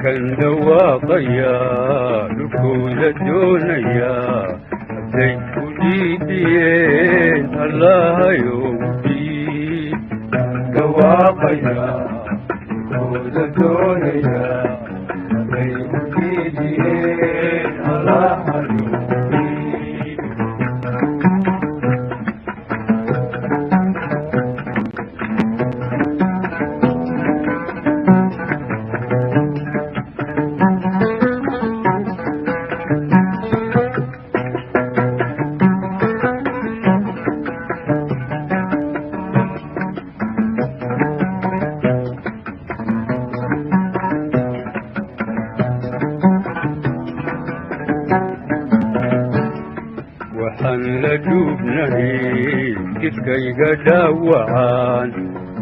كان دواقيا لكوزة دونيا زي كليدين الله يوفي دواقيا لكوزة دونيا زي كليدين الله يوفي waxaan la duubnahay jidkayga dhaawacaan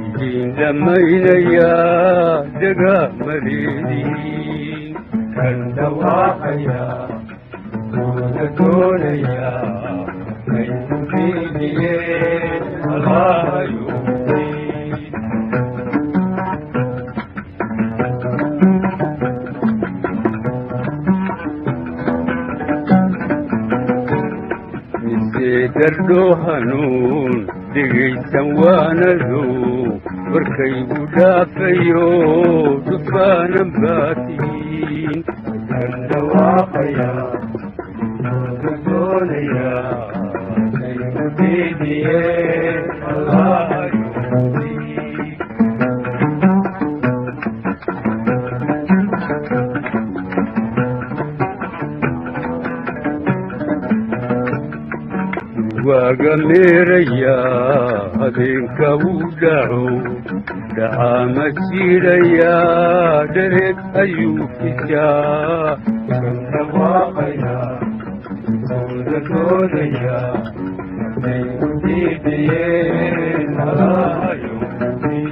idiin dhammaynayaa dagaamadeedii kan dhawaaqaya dooda doonaya kay ku fiidiyeen allahayoodii dardho hanuun dhegaysan waanadu warkaygu dhaafayo dhufaanan baatiin kan dhawaaqaya dooda doonaya kay ku fiidiyeen allahayoodii waaga meerayaa habeenka uu dhaco dhacaama jiirayaa dhareeg ayuu fishaa kan dhawaaqaya dooda doonaya kay ku fiidiyeen allahayoodii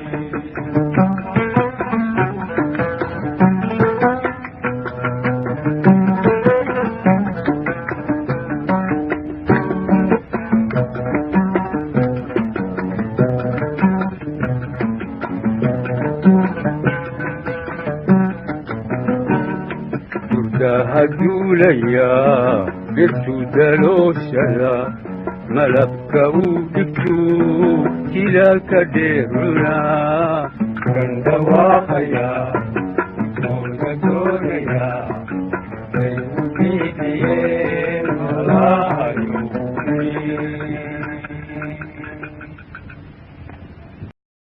haduulayaa dhirtu dalooshada malabka uu dhigtuu jilaalka dheerunaa kan dhawaaqaya